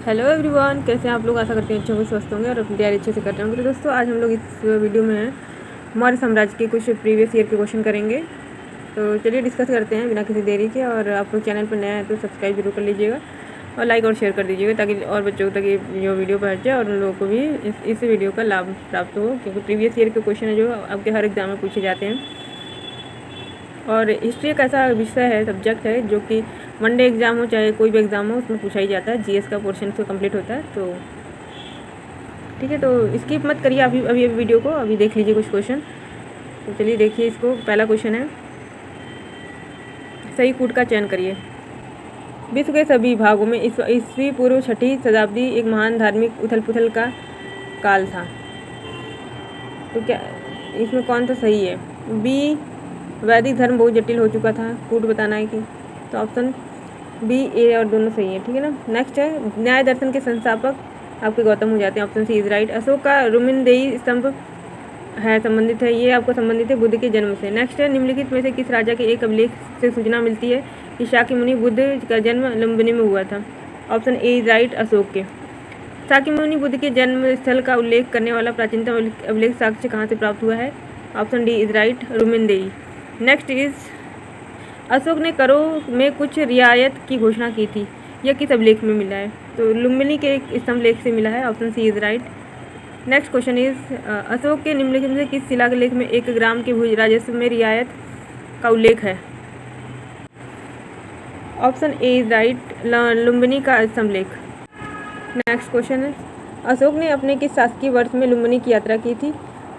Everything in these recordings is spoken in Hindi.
हेलो एवरीवन, कैसे हैं आप लोग। आशा करते हैं अच्छे होंगे, स्वस्थ होंगे और अपनी तैयारी अच्छे से कर रहे होंगे। तो दोस्तों, आज हम लोग इस वीडियो में मौर्य साम्राज्य के कुछ प्रीवियस ईयर के क्वेश्चन करेंगे। तो चलिए डिस्कस करते हैं बिना किसी देरी के। और आप लोग चैनल पर नए हैं तो सब्सक्राइब जरूर कर लीजिएगा और लाइक और शेयर कर दीजिएगा, ताकि और बच्चों तक ये जो वीडियो पहुँच जाए और उन लोगों को भी इस वीडियो का लाभ प्राप्त हो, क्योंकि प्रीवियस ईयर के क्वेश्चन है जो आपके हर एग्जाम में पूछे जाते हैं। और हिस्ट्री एक ऐसा विषय है, सब्जेक्ट है, जो कि वनडे एग्ज़ाम हो चाहे कोई भी एग्ज़ाम हो उसमें पूछा ही जाता है। जीएस का पोर्शन तो कंप्लीट होता है। तो ठीक है, तो स्किप मत करिए अभी वीडियो को, अभी देख लीजिए कुछ क्वेश्चन। तो चलिए देखिए इसको। पहला क्वेश्चन है, सही कूट का चयन करिए। विश्व के सभी भागों में ईस्वी पूर्व 6वीं शताब्दी एक महान धार्मिक उथल पुथल का काल था। तो क्या इसमें कौन सा सही है? बी, वैदिक धर्म बहुत जटिल हो चुका था। कूट बताना है कि, तो ऑप्शन बी, ए और दोनों सही है। ठीक है ना। नेक्स्ट है, न्याय दर्शन के संस्थापक आपके गौतम हो जाते हैं। Option C is right. Ashok का रुमिनदेई स्तंभ है, संबंधित है, ये आपको संबंधित है बुद्ध के जन्म से। नेक्स्ट है, निम्नलिखित में से किस राजा के एक अभिलेख से सूचना मिलती है कि शाक्यमुनि बुद्ध का जन्म लुम्बिनी में हुआ था? Option A is right, Ashok के। शाक्यमुनि बुद्ध के जन्म स्थल का उल्लेख करने वाला प्राचीनतम अभिलेख साक्ष्य कहाँ से प्राप्त हुआ है? Option D is right, Rummindei. Next is, Ashok ने करों में कुछ रियायत की घोषणा की थी, यह किस अभिलेख में मिला है? तो लुम्बिनी के एक स्तंभ लेख से मिला है। Option C is right. Next question is, Ashok के निम्नलिखित में से किस शिलालेख में 1 ग्राम के भूज राजस्व में रियायत का उल्लेख है? Option A is right, Lumbini का स्तंभ लेख। नेक्स्ट क्वेश्चन है, अशोक ने अपने किस शासकीय वर्ष में लुम्बिनी की यात्रा की थी?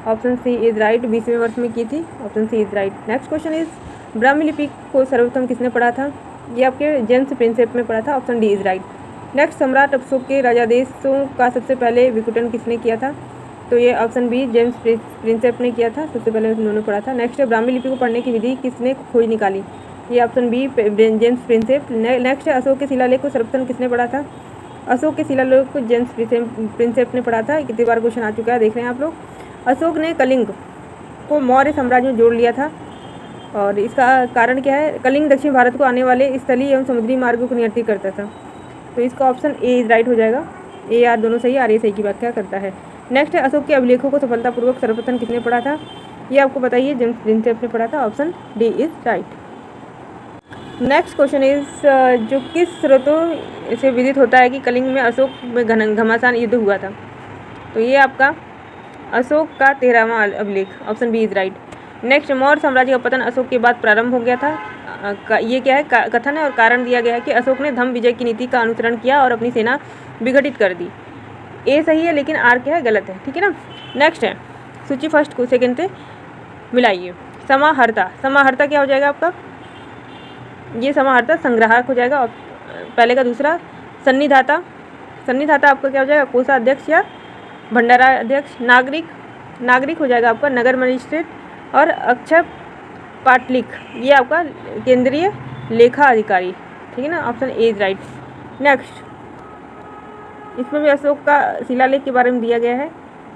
ऑप्शन सी इज राइट, 20वें वर्ष में की थी। Option C is right. Next question is, Brahmi लिपि को सर्वप्रथम किसने पढ़ा था? ये आपके जेम्स प्रिंसेप में पढ़ा था। Option D is right. Next, सम्राट अशोक के राजादेशों का सबसे पहले विघटन किसने किया था? तो ये ऑप्शन बी, जेम्स प्रिंसेप ने किया था, सबसे पहले उन्होंने पढ़ा था। नेक्स्ट है, ब्राह्मी लिपि को पढ़ने की विधि किसने खोज निकाली? ये option B, James Prinsep. Next है, अशोक के शिलालेख को सर्वप्रथम किसने पढ़ा था? अशोक के शिलालेख को जेम्स प्रिंसेप ने पढ़ा था। कितनी बार क्वेश्चन आ चुका है, देख रहे हैं आप लोग। अशोक ने कलिंग को मौर्य साम्राज्य में जोड़ लिया था, और इसका कारण क्या है? कलिंग दक्षिण भारत को आने वाले स्थलीय एवं समुद्री मार्गों को नियंत्रित करता था। तो इसका ऑप्शन ए इज राइट हो जाएगा। ए आर दोनों सही, आर ए सही की व्याख्या करता है। नेक्स्ट है, अशोक के अभिलेखों को सफलतापूर्वक सर्वप्रथम किसने पढ़ा था? ये आपको बताइए, जेम्स प्रिंसेप ने पढ़ा था। Option D is right. Next question is, जो किस स्रोतों से विदित होता है कि कलिंग में अशोक में घमासान युद्ध हुआ था? तो ये आपका अशोक का 13वां अभिलेख। Option B is right. Next, Maurya साम्राज्य का पतन अशोक के बाद प्रारंभ हो गया था। ये क्या है? कथन है, और कारण दिया गया है कि अशोक ने धम्म विजय की नीति का अनुसरण किया और अपनी सेना विघटित कर दी। ए सही है, लेकिन आर क्या है? गलत है। ठीक है ना। नेक्स्ट है, सूची फर्स्ट को सेकंड से मिलाइए। समाहर्ता, समाहर्ता क्या हो जाएगा आपका? ये समाहर्ता संग्राहक हो जाएगा, और पहले का दूसरा। सन्निधाता, सन्निधाता आपका क्या हो जाएगा? कोषाध्यक्ष या भंडारा अध्यक्ष। नागरिक, नागरिक हो जाएगा आपका नगर मजिस्ट्रेट। और अक्षय पाटलिक, ये आपका केंद्रीय लेखा अधिकारी। ठीक है ना। Option A is right. Next, इसमें भी अशोक का शिलालेख के बारे में दिया गया है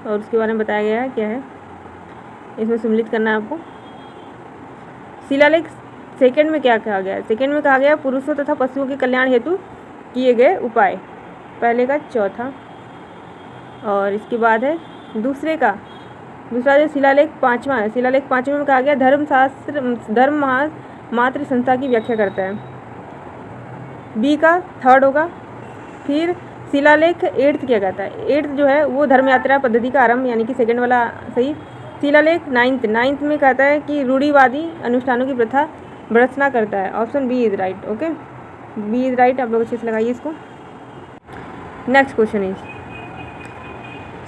और उसके बारे में बताया गया है। क्या है इसमें सम्मिलित करना है आपको। शिलालेख सेकंड में क्या कहा गया है? सेकंड में कहा गया, पुरुषों तथा पशुओं के कल्याण हेतु किए गए उपाय, पहले का चौथा। और इसके बाद है दूसरा जो शिलालेख 5वां है। शिलालेख 5वें में कहा गया, धर्म मात्र संस्था की व्याख्या करता है। बी का थर्ड होगा। फिर शिलालेख 8th क्या कहता है? 8th जो है वो धर्म यात्रा पद्धति का आरंभ, यानी कि सेकंड वाला सही। शिलालेख 9th में कहता है कि रूढ़िवादी अनुष्ठानों की प्रथा भर्त्सना करता है। Option B is right. Okay, B is right. आप लोग अच्छे से लगाइए इसको। नेक्स्ट क्वेश्चन इज,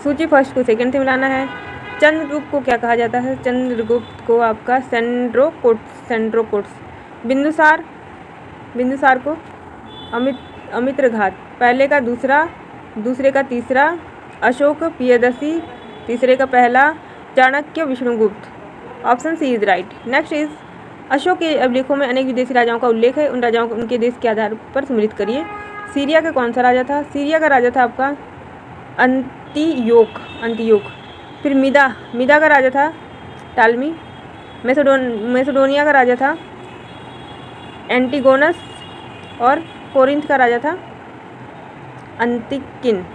सूची फर्स्ट को सेकंड से मिलाना है। चंद्रगुप्त को क्या कहा जाता है? चंद्रगुप्त को आपका सेंड्रोकोट्स। बिंदुसार को अमित्रघात, पहले का दूसरा, दूसरे का तीसरा। अशोक प्रियदर्शी, तीसरे का पहला। Chanakya Vishnugupta. Option C is right. Next is, Ashok के अभिलेखों में अनेक विदेशी राजाओं का उल्लेख है, उन राजाओं को उनके देश के आधार पर सम्मिलित करिए। सीरिया का कौन सा राजा था? सीरिया का राजा था आपका अंतियोक। फिर मिदा का राजा था टालमी। मैसेडोनिया का राजा था एंटीगोनस। और कोरिंथ का राजा था अंतिकिन।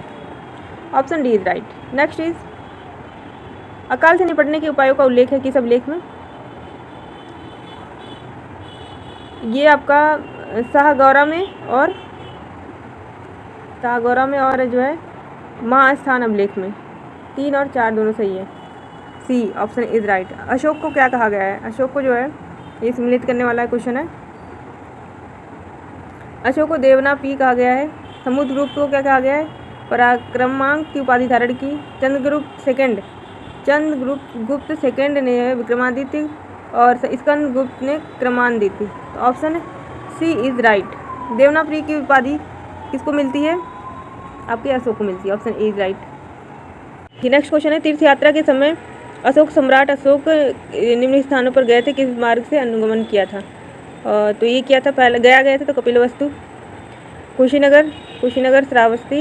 Option D is right. Next is अकाल से निपटने के उपायों का उल्लेख है किस अभिलेख में? ये आपका शाहगौरा में और जो है महास्थान अभिलेख में। 3 और 4 दोनों सही है। C option is right. Ashok को क्या कहा गया है? अशोक को जो है ये सम्मिलित करने वाला क्वेश्चन है। अशोक को देवनापी कहा गया है। समुद्रगुप्त को क्या कहा गया है? पराक्रमांक की उपाधि धारण की। चंद्रगुप्त सेकंड ने विक्रमादित्य और स्कंदगुप्त ने क्रमादित्य। तो ऑप्शन सी इज राइट। देवनापरी की उपाधि किसको मिलती है? आपके अशोक को मिलती है। Option A is right. Next question है तीर्थ यात्रा के समय सम्राट अशोक निम्न स्थानों पर गए थे, किस मार्ग से अनुगमन किया था? तो ये किया था पहले गया गए थे तो Kapilvastu, Kushinagar, Shravasti.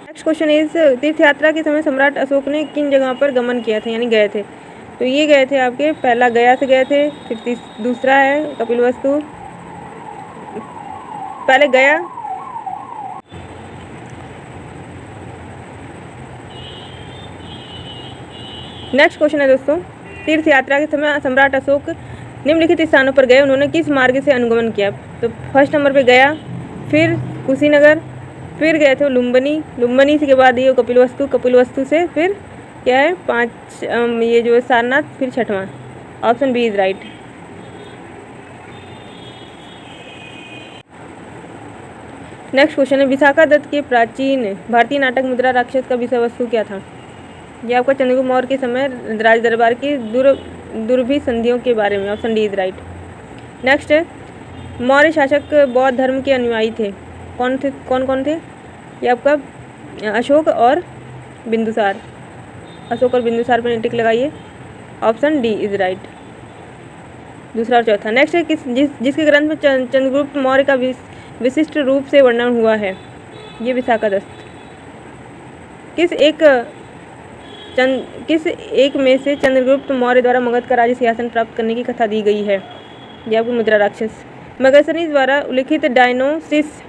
Next question is तीर्थ यात्रा के समय सम्राट अशोक ने किन जगह पर गमन किया था यानी गए थे? तो ये गए थे आपके पहला गया से गए थे, फिर दूसरा है कपिलवस्तु, पहले गया, नेक्स्ट क्वेश्चन है दोस्तों तीर्थ यात्रा के समय सम्राट अशोक निम्नलिखित स्थानों पर गए, उन्होंने किस मार्ग से अनुगमन किया? तो फर्स्ट नंबर पे गया, फिर कुशीनगर, फिर गए थे लुम्बिनी के बाद ये कपिलवस्तु से फिर क्या है 5 ये जो सारनाथ, फिर छठवां। Option B is right. Next question है विशाखा दत्त के प्राचीन भारतीय नाटक मुद्रा राक्षस का विषय वस्तु क्या था? यह आपका चंद्रगुप्त मौर्य के समय राज दरबार की दुर्भी संधियों के बारे में। Option D is right. Next है मौर्य शासक बौद्ध धर्म के अनुयायी थे, कौन थे? ये आपका अशोक और बिंदुसार। अशोक और बिंदुसार पर टिक लगाइए। Option D is right. दूसरा और चौथा। नेक्स्ट है जिसके ग्रंथ में चंद्रगुप्त मौर्य का विशिष्ट रूप से वर्णन हुआ है? ये विशाखा दत्त। किस एक में से चंद्रगुप्त मौर्य द्वारा मगध का राज्य सिंहासन प्राप्त करने की कथा दी गई है? यह आपको मुद्रा राक्षस। मेगास्थनीज द्वारा उल्लिखित डायनोसिस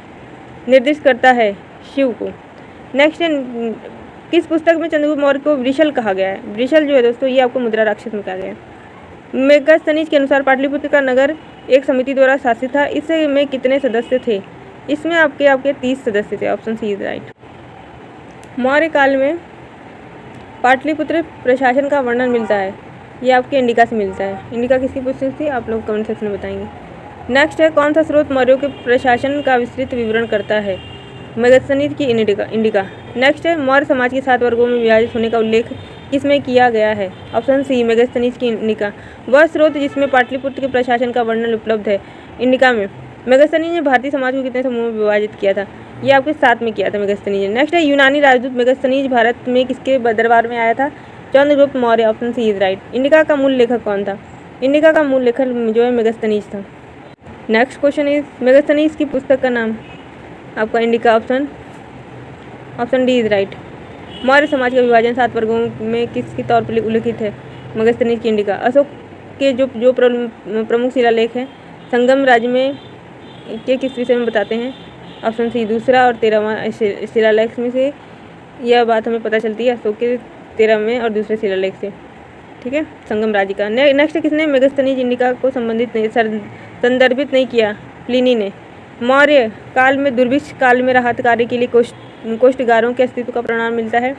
निर्दिष्ट करता है शिव को। नेक्स्ट है किस पुस्तक में चंद्रगुप्त मौर्य को वृषल कहा गया है? वृषल जो है दोस्तों ये आपको मुद्रा राक्षस में कहा गया है। मेगास्थनीज के अनुसार पाटलिपुत्र का नगर एक समिति द्वारा शासित था, इसमें कितने सदस्य थे? इसमें आपके 30 सदस्य थे। Option C is right. Maurya काल में पाटलिपुत्र प्रशासन का वर्णन मिलता है, ये आपके इंडिका से मिलता है। इंडिका किसकी पुस्तक थी आप लोग कमेंट सेक्शन में बताएंगे। नेक्स्ट है कौन सा स्रोत मौर्यों के प्रशासन का विस्तृत विवरण करता है? मेगास्थनीज की इंडिका। नेक्स्ट है मौर्य समाज के 7 वर्गों में विभाजित होने का उल्लेख किसमें किया गया है? ऑप्शन सी मेगास्थनीज की इंडिका। वह स्रोत जिसमें पाटलिपुत्र के प्रशासन का वर्णन उपलब्ध है। इंडिका में मेगास्थनीज ने भारतीय समाज को कितने समूह में विभाजित किया था? ये आपके 7 में किया था मेगास्थनीज ने। नेक्स्ट है यूनानी राजदूत मेगास्थनीज भारत में किसके दरबार में आया था? Chandragupta Maurya. Option C is right. Indica का मूल लेखक कौन था? इंडिका का मूल लेखक जो है मेगास्थनीज था। नेक्स्ट क्वेश्चन इज मेगास्थनीज की पुस्तक का नाम? आपका indica. Option D is right. Maurya समाज का विभाजन 7 वर्गों में किसके तौर पर उल्लिखित है? मेगास्थनीज की इंडिका। अशोक के जो प्रमुख शिलालेख हैं संगम राज्य में के किस विषय में बताते हैं? ऑप्शन सी दूसरा और 13वां शिलालेख में से यह बात हमें पता चलती है अशोक के 13वें और दूसरे शिलालेख से। ठीक है, संगम राज्य का। नेक्स्ट किसने मेगास्थनीज इंडिका को संदर्भित नहीं किया? प्लिनी ने। मौर्य काल में दुर्भिक्ष काल में राहत कार्य के लिए कोष्ठगारों के अस्तित्व का प्रमाण मिलता है?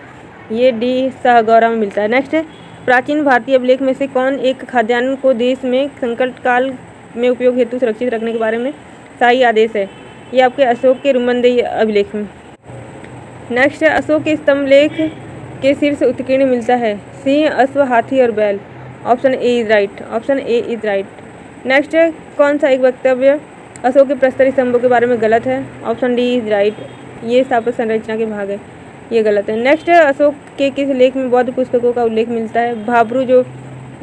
ये डी शाहगौरा में मिलता है। नेक्स्ट है प्राचीन भारतीय अभिलेख में से कौन एक खाद्यान्न को देश में संकट काल में उपयोग हेतु सुरक्षित रखने के बारे में शाही आदेश है? ये आपके अशोक के रुमनदेही अभिलेख में। नेक्स्ट है अशोक के स्तंभ लेख के शीर्ष उत्कीर्ण मिलता है? सिंह, अश्व, हाथी और बैल। Option A is right. Option A is right. Next है कौन सा एक वक्तव्य अशोक के प्रस्तर स्तंभों के बारे में गलत है? Option D is right. ये स्थापत्य संरचना के भाग है, ये गलत है। नेक्स्ट है अशोक के किस लेख में बौद्ध पुस्तकों का उल्लेख मिलता है? भाब्रू जो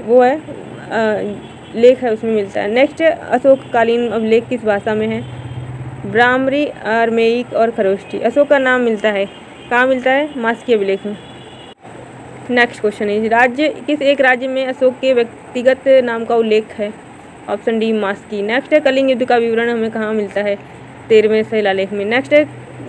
वो है लेख है उसमें मिलता है। नेक्स्ट है अशोक कालीन अभिलेख किस भाषा में है? ब्राह्मणी, अरमेइक और खरोष्ठी। अशोक का नाम मिलता है कहाँ मिलता है? मास्की अभिलेख में। नेक्स्ट क्वेश्चन है, राज्य किस एक राज्य में अशोक के व्यक्तिगत नाम का उल्लेख है? ऑप्शन डी मास्की। नेक्स्ट है, कलिंग युद्ध का विवरण हमें कहाँ मिलता है? 13वें शिलालेख में। नेक्स्ट है,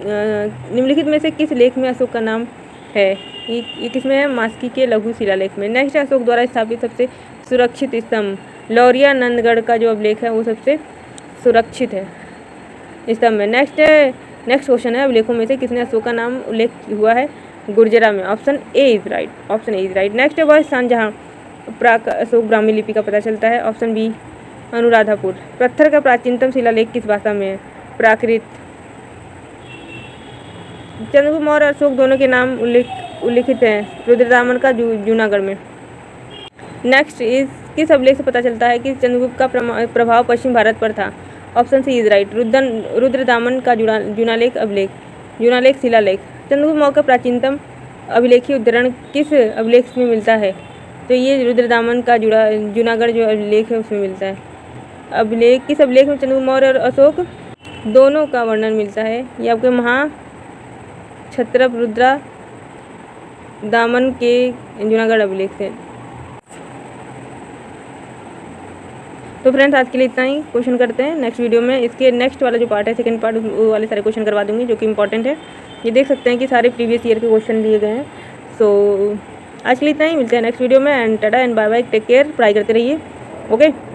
निम्नलिखित में से किस लेख में अशोक का नाम है? ये किस में है? मास्की के लघु शिलालेख में। नेक्स्ट है, अशोक द्वारा स्थापित सबसे सुरक्षित स्तंभ। लौरिया नंदगढ़ का जो अभिलेख है वो सबसे सुरक्षित है स्तंभ में। नेक्स्ट क्वेश्चन है, अभिलेखों में से किसने अशोक का नाम उल्लेख हुआ है? गुर्जरा में। Option A is right. Next है, वह स्थान जहाँ प्राक अशोक ब्राह्मी लिपि का पता चलता है? Option B Anuradhapur. पत्थर का प्राचीनतम शिलालेख किस भाषा में है? प्राकृत। चंद्रगुप्त मौर्य और अशोक दोनों के नाम उल्लिखित हैं रुद्रदामन का जूनागढ़ में। नेक्स्ट इस किस अभिलेख से पता चलता है कि चंद्रगुप्त का प्रभाव पश्चिम भारत पर था? Option C is right. Rudradaman का जूनालेख शिलालेख। चंद्रगुप्त मौर्य का प्राचीनतम अभिलेखीय उद्धरण किस अभिलेख में मिलता है? तो ये रुद्रदामन का जूनागढ़ जो अभिलेख है उसमें मिलता है। किस अभिलेख में चंद्रगुप्त मौर्य और अशोक दोनों का वर्णन मिलता है? ये आपके महाक्षत्रप रुद्रदामन के जूनागढ़ अभिलेख से। तो फ्रेंड्स, आज के लिए इतना ही। क्वेश्चन करते हैं नेक्स्ट वीडियो में। इसके नेक्स्ट वाला जो पार्ट है, सेकंड पार्ट, वो वाले सारे क्वेश्चन करवा दूंगी जो कि इंपॉर्टेंट है। ये देख सकते हैं कि सारे प्रीवियस ईयर के क्वेश्चन लिए गए हैं। सो आज के लिए इतना ही। मिलते हैं नेक्स्ट वीडियो में। And tata and bye bye, take care, पढ़ाई करते रहिए। ओके।